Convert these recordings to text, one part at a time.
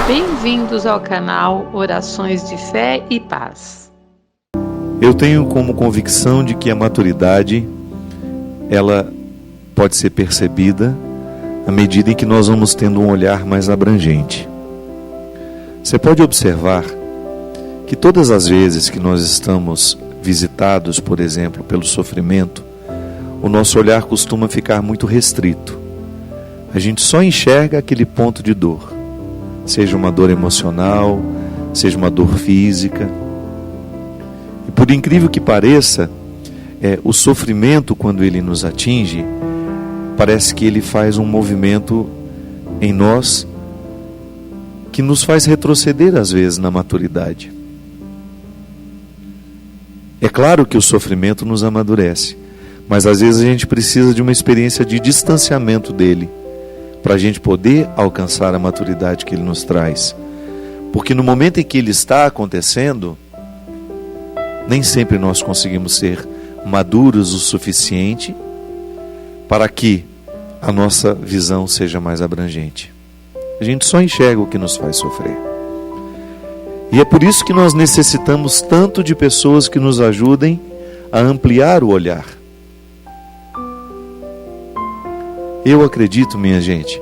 Bem-vindos ao canal Orações de Fé e Paz. Eu tenho como convicção de que a maturidade, ela pode ser percebida à medida em que nós vamos tendo um olhar mais abrangente. Você pode observar que todas as vezes que nós estamos visitados, por exemplo, pelo sofrimento, o nosso olhar costuma ficar muito restrito. A gente só enxerga aquele ponto de dor, seja uma dor emocional, seja uma dor física. E por incrível que pareça, o sofrimento, quando ele nos atinge, parece que ele faz um movimento em nós que nos faz retroceder às vezes na maturidade. É claro que o sofrimento nos amadurece, mas às vezes a gente precisa de uma experiência de distanciamento dele, para a gente poder alcançar a maturidade que ele nos traz. Porque no momento em que ele está acontecendo, nem sempre nós conseguimos ser maduros o suficiente para que a nossa visão seja mais abrangente. A gente só enxerga o que nos faz sofrer. E é por isso que nós necessitamos tanto de pessoas que nos ajudem a ampliar o olhar. Eu acredito, minha gente,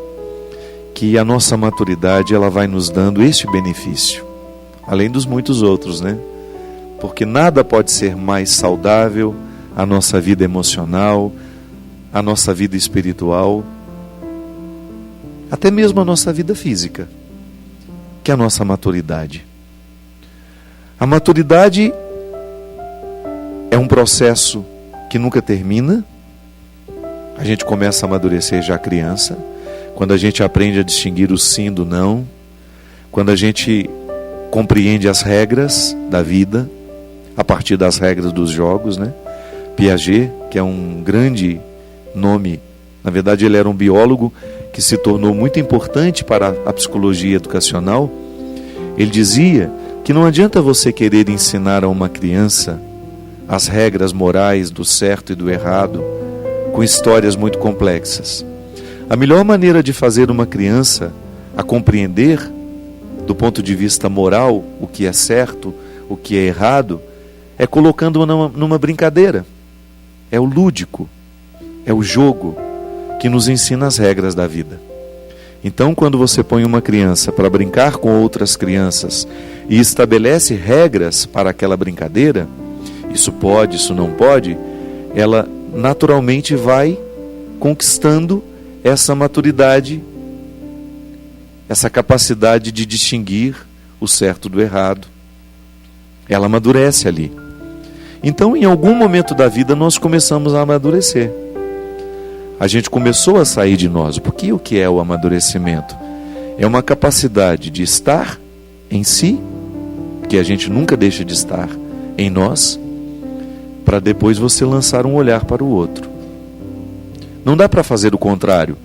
que a nossa maturidade ela vai nos dando este benefício, além dos muitos outros, né? Porque nada pode ser mais saudável a nossa vida emocional, a nossa vida espiritual, até mesmo a nossa vida física, que a nossa maturidade. A maturidade é um processo que nunca termina. A gente começa a amadurecer já criança, quando a gente aprende a distinguir o sim do não, quando a gente compreende as regras da vida, a partir das regras dos jogos, né? Piaget, que é um grande nome, na verdade ele era um biólogo que se tornou muito importante para a psicologia educacional. Ele dizia que não adianta você querer ensinar a uma criança as regras morais do certo e do errado, com histórias muito complexas. A melhor maneira de fazer uma criança a compreender, do ponto de vista moral, o que é certo, o que é errado, é colocando-a numa brincadeira. É o lúdico, é o jogo que nos ensina as regras da vida. Então, quando você põe uma criança para brincar com outras crianças e estabelece regras para aquela brincadeira, isso pode, isso não pode, ela naturalmente vai conquistando essa maturidade, essa capacidade de distinguir o certo do errado. Ela amadurece ali. Então, em algum momento da vida, nós começamos a amadurecer. A gente começou a sair de nós. Porque o que é o amadurecimento? É uma capacidade de estar em si, que a gente nunca deixa de estar em nós, para depois você lançar um olhar para o outro. Não dá para fazer o contrário,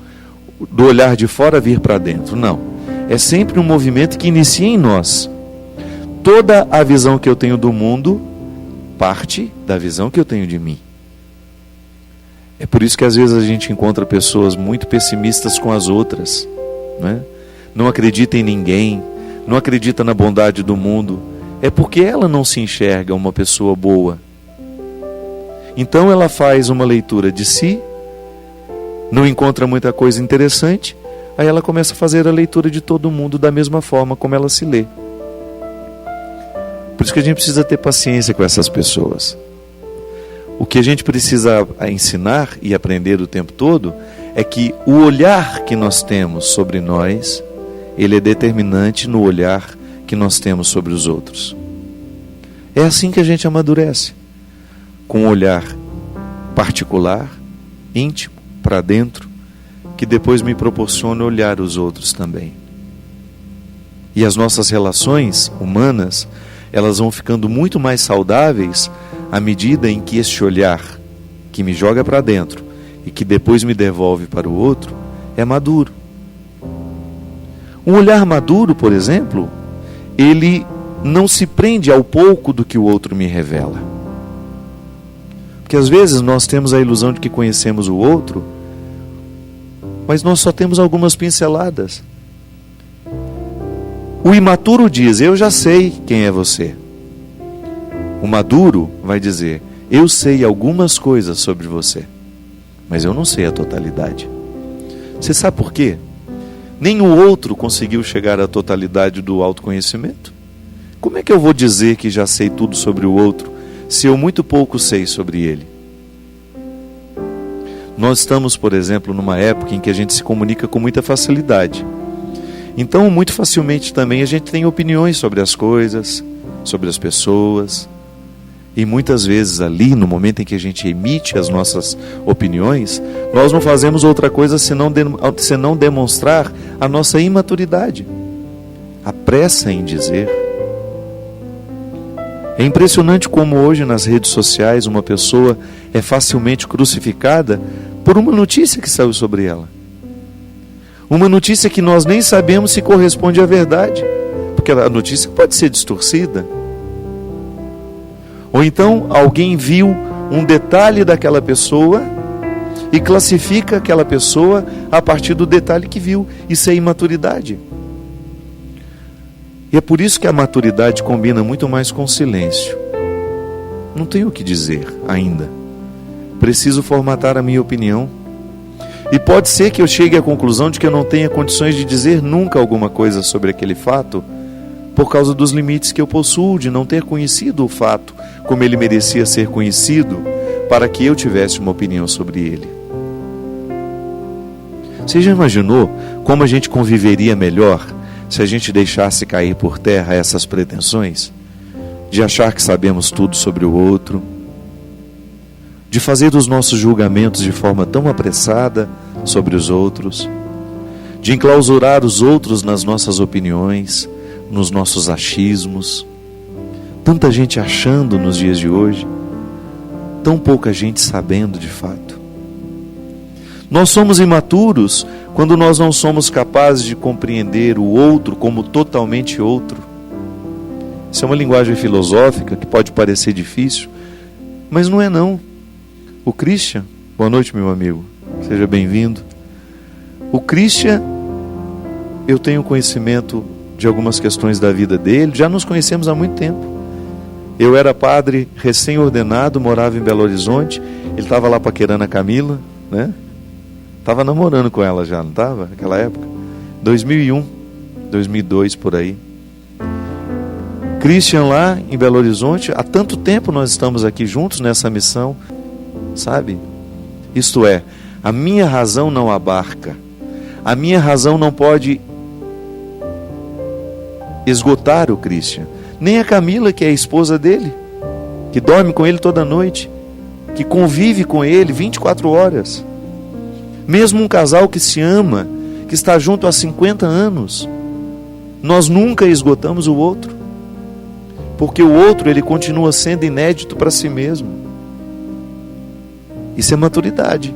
do olhar de fora vir para dentro, não. É sempre um movimento que inicia em nós. Toda a visão que eu tenho do mundo parte da visão que eu tenho de mim. É por isso que às vezes a gente encontra pessoas muito pessimistas com as outras, né? Não acredita em ninguém, não acredita na bondade do mundo. É porque ela não se enxerga uma pessoa boa. Então ela faz uma leitura de si, não encontra muita coisa interessante, aí ela começa a fazer a leitura de todo mundo da mesma forma como ela se lê. Por isso que a gente precisa ter paciência com essas pessoas. O que a gente precisa ensinar e aprender o tempo todo é que o olhar que nós temos sobre nós, ele é determinante no olhar que nós temos sobre os outros. É assim que a gente amadurece, com um olhar particular, íntimo, para dentro, que depois me proporciona olhar os outros também. E as nossas relações humanas, elas vão ficando muito mais saudáveis à medida em que este olhar que me joga para dentro e que depois me devolve para o outro é maduro. Um olhar maduro, por exemplo, ele não se prende ao pouco do que o outro me revela. Porque às vezes nós temos a ilusão de que conhecemos o outro, mas nós só temos algumas pinceladas. O imaturo diz: eu já sei quem é você. O maduro vai dizer: eu sei algumas coisas sobre você, mas eu não sei a totalidade. Você sabe por quê? Nem o outro conseguiu chegar à totalidade do autoconhecimento. Como é que eu vou dizer que já sei tudo sobre o outro, se eu muito pouco sei sobre ele? Nós estamos, por exemplo, numa época em que a gente se comunica com muita facilidade. Então, muito facilmente também a gente tem opiniões sobre as coisas, sobre as pessoas. E muitas vezes ali, no momento em que a gente emite as nossas opiniões, nós não fazemos outra coisa senão demonstrar a nossa imaturidade, a pressa em dizer. É impressionante como hoje nas redes sociais uma pessoa é facilmente crucificada por uma notícia que saiu sobre ela. Uma notícia que nós nem sabemos se corresponde à verdade, porque a notícia pode ser distorcida. Ou então alguém viu um detalhe daquela pessoa e classifica aquela pessoa a partir do detalhe que viu. Isso é imaturidade. E é por isso que a maturidade combina muito mais com o silêncio. Não tenho o que dizer ainda. Preciso formatar a minha opinião. E pode ser que eu chegue à conclusão de que eu não tenha condições de dizer nunca alguma coisa sobre aquele fato, por causa dos limites que eu possuo de não ter conhecido o fato como ele merecia ser conhecido, para que eu tivesse uma opinião sobre ele. Você já imaginou como a gente conviveria melhor se a gente deixasse cair por terra essas pretensões? De achar que sabemos tudo sobre o outro, de fazer os nossos julgamentos de forma tão apressada sobre os outros, de enclausurar os outros nas nossas opiniões, nos nossos achismos. Tanta gente achando nos dias de hoje, tão pouca gente sabendo de fato. Nós somos imaturos quando nós não somos capazes de compreender o outro como totalmente outro. Isso é uma linguagem filosófica que pode parecer difícil, mas não é não. O Christian, boa noite meu amigo, seja bem-vindo. O Christian, eu tenho conhecimento de algumas questões da vida dele, já nos conhecemos há muito tempo. Eu era padre recém-ordenado, morava em Belo Horizonte, ele estava lá paquerando a Camila, né? Estava namorando com ela já, não estava? Naquela época? 2001, 2002, por aí. Christian lá em Belo Horizonte, há tanto tempo nós estamos aqui juntos nessa missão, sabe? Isto é, a minha razão não abarca, a minha razão não pode esgotar o Christian, nem a Camila, que é a esposa dele, que dorme com ele toda noite, que convive com ele 24 horas. Mesmo um casal que se ama, que está junto há 50 anos, nós nunca esgotamos o outro, porque o outro ele continua sendo inédito para si mesmo. Isso é maturidade.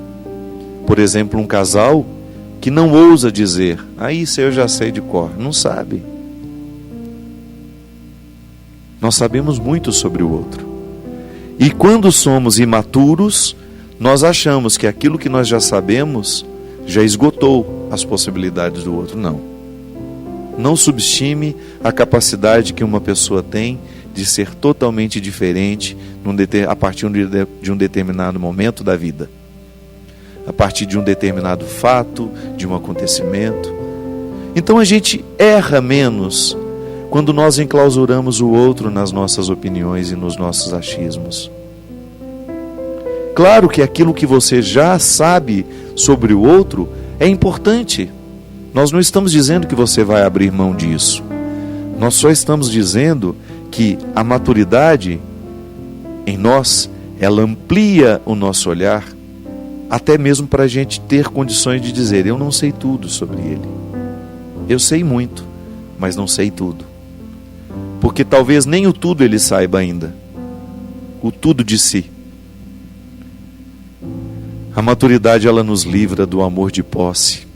Por exemplo, um casal que não ousa dizer: isso eu já sei de cor. Não sabe. Nós sabemos muito sobre o outro. E quando somos imaturos, nós achamos que aquilo que nós já sabemos já esgotou as possibilidades do outro. Não. Não subestime a capacidade que uma pessoa tem de ser totalmente diferente a partir de um determinado momento da vida, a partir de um determinado fato, de um acontecimento. Então a gente erra menos quando nós enclausuramos o outro nas nossas opiniões e nos nossos achismos. Claro que aquilo que você já sabe sobre o outro é importante. Nós não estamos dizendo que você vai abrir mão disso. Nós só estamos dizendo que a maturidade em nós, ela amplia o nosso olhar, até mesmo para a gente ter condições de dizer: eu não sei tudo sobre ele. Eu sei muito, mas não sei tudo. Porque talvez nem o tudo ele saiba ainda. O tudo de si. A maturidade, ela nos livra do amor de posse.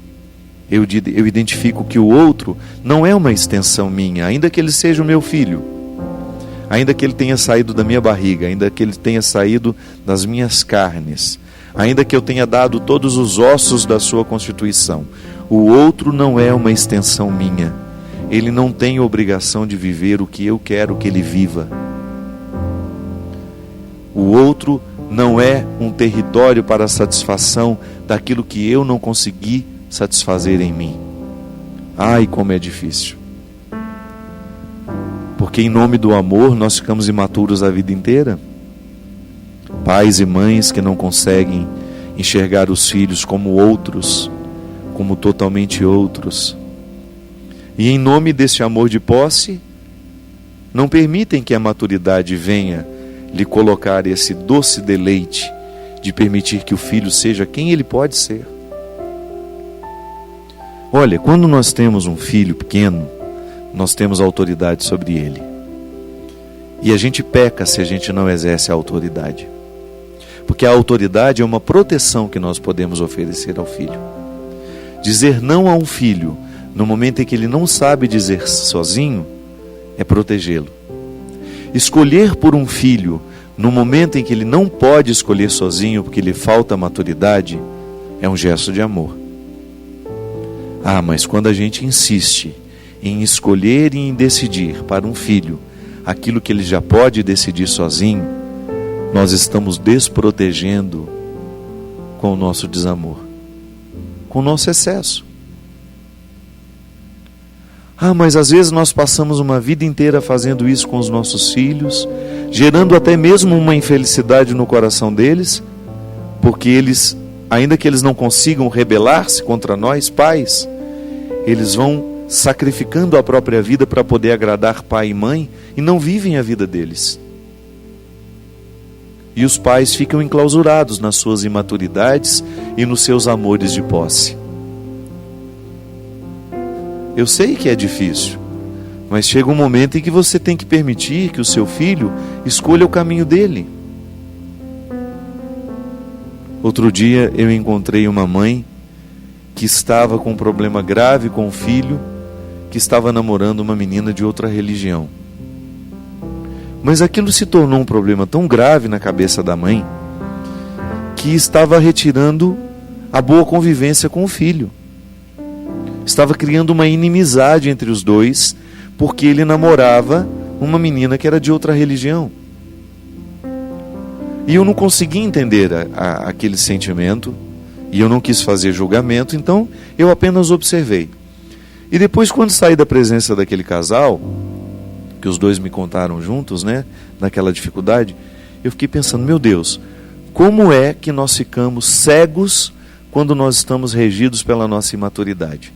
Eu identifico que o outro não é uma extensão minha, ainda que ele seja o meu filho, ainda que ele tenha saído da minha barriga, ainda que ele tenha saído das minhas carnes, ainda que eu tenha dado todos os ossos da sua constituição. O outro não é uma extensão minha. ele não tem obrigação de viver o que eu quero que ele viva. O outro não é um território para a satisfação daquilo que eu não consegui satisfazer em mim. Ai, como é difícil. Porque em nome do amor nós ficamos imaturos a vida inteira. Pais e mães que não conseguem enxergar os filhos como outros, como totalmente outros. E em nome desse amor de posse, não permitem que a maturidade venha lhe colocar esse doce deleite de permitir que o filho seja quem ele pode ser. Olha, quando nós temos um filho pequeno, nós temos autoridade sobre ele. E a gente peca se a gente não exerce a autoridade. Porque a autoridade é uma proteção que nós podemos oferecer ao filho. Dizer não a um filho no momento em que ele não sabe dizer sozinho é protegê-lo. Escolher por um filho no momento em que ele não pode escolher sozinho porque lhe falta maturidade é um gesto de amor. Ah, mas quando a gente insiste em escolher e em decidir para um filho aquilo que ele já pode decidir sozinho, nós estamos desprotegendo com o nosso desamor, com o nosso excesso. Ah, mas às vezes nós passamos uma vida inteira fazendo isso com os nossos filhos, gerando até mesmo uma infelicidade no coração deles, porque eles, ainda que eles não consigam rebelar-se contra nós, pais, eles vão sacrificando a própria vida para poder agradar pai e mãe e não vivem a vida deles. E os pais ficam enclausurados nas suas imaturidades e nos seus amores de posse. Eu sei que é difícil, mas chega um momento em que você tem que permitir que o seu filho escolha o caminho dele. Outro dia eu encontrei uma mãe que estava com um problema grave com o filho, que estava namorando uma menina de outra religião. Mas aquilo se tornou um problema tão grave na cabeça da mãe, que estava retirando a boa convivência com o filho. Estava criando uma inimizade entre os dois, porque ele namorava uma menina que era de outra religião. E eu não conseguia entender aquele sentimento, e eu não quis fazer julgamento, então eu apenas observei. E depois, quando saí da presença daquele casal, que os dois me contaram juntos, né, naquela dificuldade, eu fiquei pensando, meu Deus, como é que nós ficamos cegos quando nós estamos regidos pela nossa imaturidade?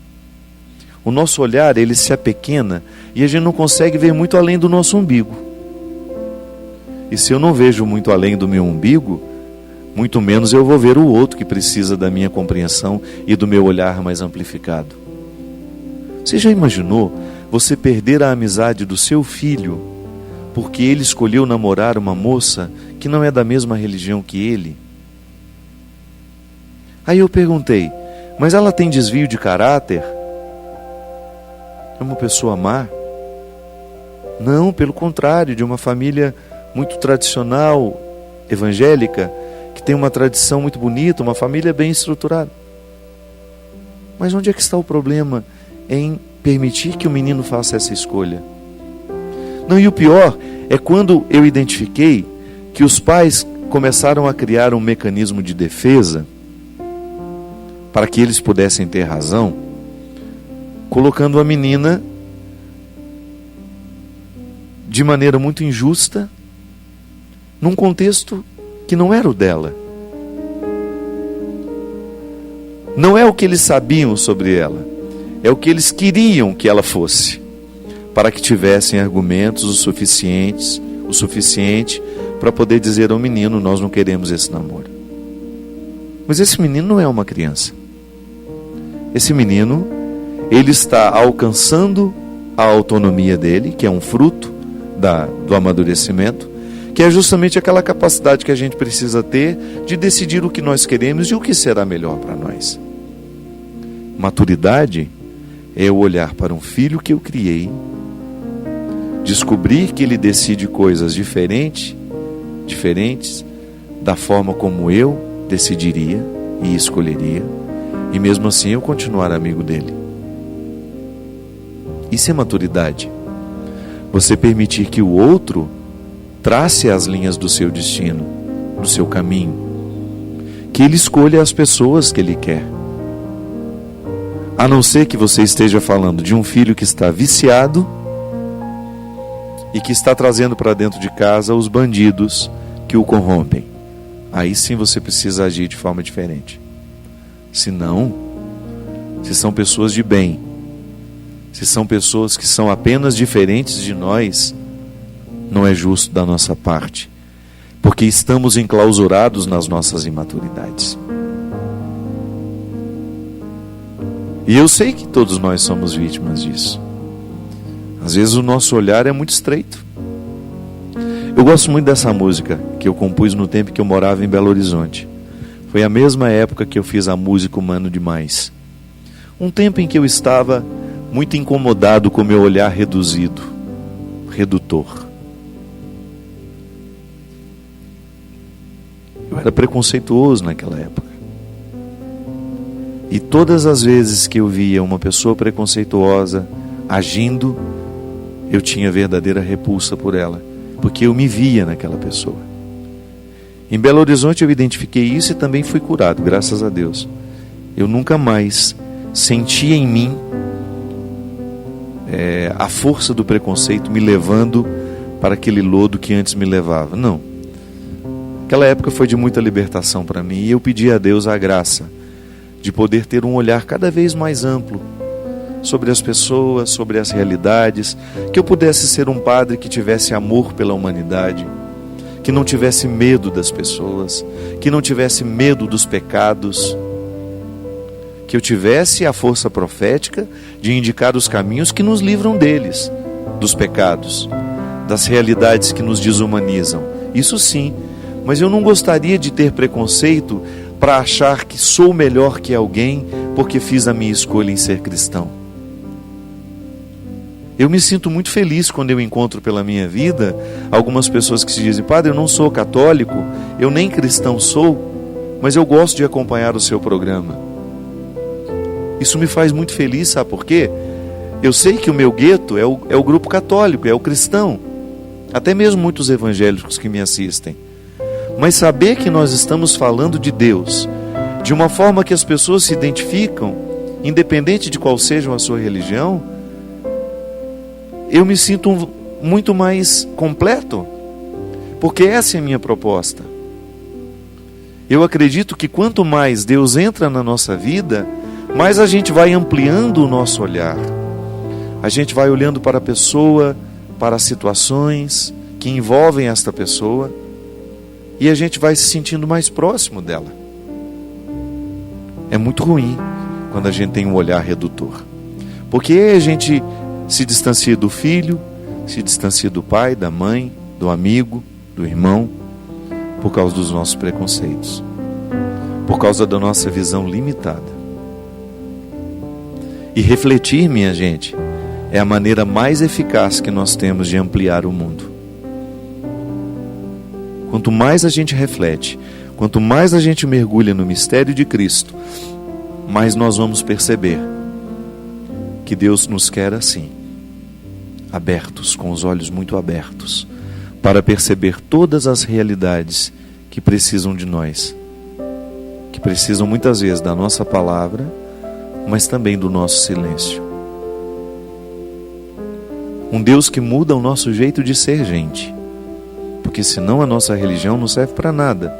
O nosso olhar, ele se apequena e a gente não consegue ver muito além do nosso umbigo. E se eu não vejo muito além do meu umbigo, muito menos eu vou ver o outro que precisa da minha compreensão e do meu olhar mais amplificado. Você já imaginou você perder a amizade do seu filho porque ele escolheu namorar uma moça que não é da mesma religião que ele? Aí eu perguntei, mas ela tem desvio de caráter? É uma pessoa má? Não, pelo contrário, de uma família muito tradicional, evangélica, que tem uma tradição muito bonita, uma família bem estruturada. Mas onde é que está o problema em permitir que o menino faça essa escolha? Não, e o pior é quando eu identifiquei que os pais começaram a criar um mecanismo de defesa para que eles pudessem ter razão, colocando a menina de maneira muito injusta num contexto que não era o dela. Não é o que eles sabiam sobre ela, é o que eles queriam que ela fosse, para que tivessem argumentos o suficiente para poder dizer ao menino, nós não queremos esse namoro. Mas esse menino não é uma criança. Esse menino, ele está alcançando a autonomia dele, que é um fruto do amadurecimento, que é justamente aquela capacidade que a gente precisa ter de decidir o que nós queremos e o que será melhor para nós. Maturidade é eu olhar para um filho que eu criei, descobrir que ele decide coisas diferentes da forma como eu decidiria e escolheria, e mesmo assim eu continuar amigo dele. Isso é maturidade. Você permitir que o outro trace as linhas do seu destino, do seu caminho, que ele escolha as pessoas que ele quer. A não ser que você esteja falando de um filho que está viciado e que está trazendo para dentro de casa os bandidos que o corrompem. Aí sim você precisa agir de forma diferente. Se não, se são pessoas de bem, se são pessoas que são apenas diferentes de nós, não é justo da nossa parte, porque estamos enclausurados nas nossas imaturidades. E eu sei que todos nós somos vítimas disso. Às vezes o nosso olhar é muito estreito. Eu gosto muito dessa música que eu compus no tempo que eu morava em Belo Horizonte. Foi a mesma época que eu fiz a música Humano Demais. Um tempo em que eu estava muito incomodado com meu olhar reduzido, redutor. Eu era preconceituoso naquela época. E todas as vezes que eu via uma pessoa preconceituosa agindo, eu tinha verdadeira repulsa por ela, porque eu me via naquela pessoa. Em Belo Horizonte eu identifiquei isso e também fui curado, graças a Deus. Eu nunca mais senti em mim a força do preconceito me levando para aquele lodo que antes me levava. Não. Aquela época foi de muita libertação para mim e eu pedi a Deus a graça de poder ter um olhar cada vez mais amplo sobre as pessoas, sobre as realidades, que eu pudesse ser um padre que tivesse amor pela humanidade, que não tivesse medo das pessoas, que não tivesse medo dos pecados, que eu tivesse a força profética de indicar os caminhos que nos livram deles, dos pecados, das realidades que nos desumanizam. Isso sim, mas eu não gostaria de ter preconceito para achar que sou melhor que alguém porque fiz a minha escolha em ser cristão. Eu me sinto muito feliz quando eu encontro pela minha vida algumas pessoas que se dizem: padre, eu não sou católico, eu nem cristão sou, mas eu gosto de acompanhar o seu programa. Isso me faz muito feliz, sabe por quê? Eu sei que o meu gueto é o grupo católico, é o cristão, até mesmo muitos evangélicos que me assistem. Mas saber que nós estamos falando de Deus de uma forma que as pessoas se identificam, independente de qual seja a sua religião, eu me sinto muito mais completo, porque essa é a minha proposta. Eu acredito que quanto mais Deus entra na nossa vida, mais a gente vai ampliando o nosso olhar. A gente vai olhando para a pessoa, para as situações que envolvem esta pessoa, e a gente vai se sentindo mais próximo dela. É muito ruim quando a gente tem um olhar redutor, porque a gente se distancia do filho, se distancia do pai, da mãe, do amigo, do irmão, por causa dos nossos preconceitos, por causa da nossa visão limitada. E refletir, minha gente, é a maneira mais eficaz que nós temos de ampliar o mundo. Quanto mais a gente reflete, quanto mais a gente mergulha no mistério de Cristo, mais nós vamos perceber que Deus nos quer assim, abertos, com os olhos muito abertos, para perceber todas as realidades que precisam de nós, que precisam muitas vezes da nossa palavra, mas também do nosso silêncio. Um Deus que muda o nosso jeito de ser gente, porque senão a nossa religião não serve para nada.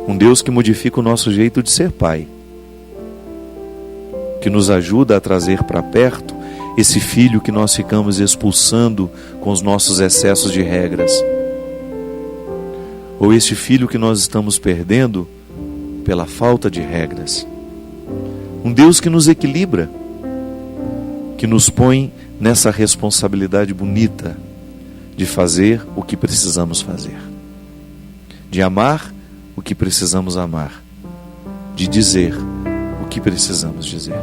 Um Deus que modifica o nosso jeito de ser pai, que nos ajuda a trazer para perto esse filho que nós ficamos expulsando com os nossos excessos de regras, ou este filho que nós estamos perdendo pela falta de regras. Um Deus que nos equilibra, que nos põe nessa responsabilidade bonita de fazer o que precisamos fazer, de amar o que precisamos amar, de dizer o que precisamos dizer.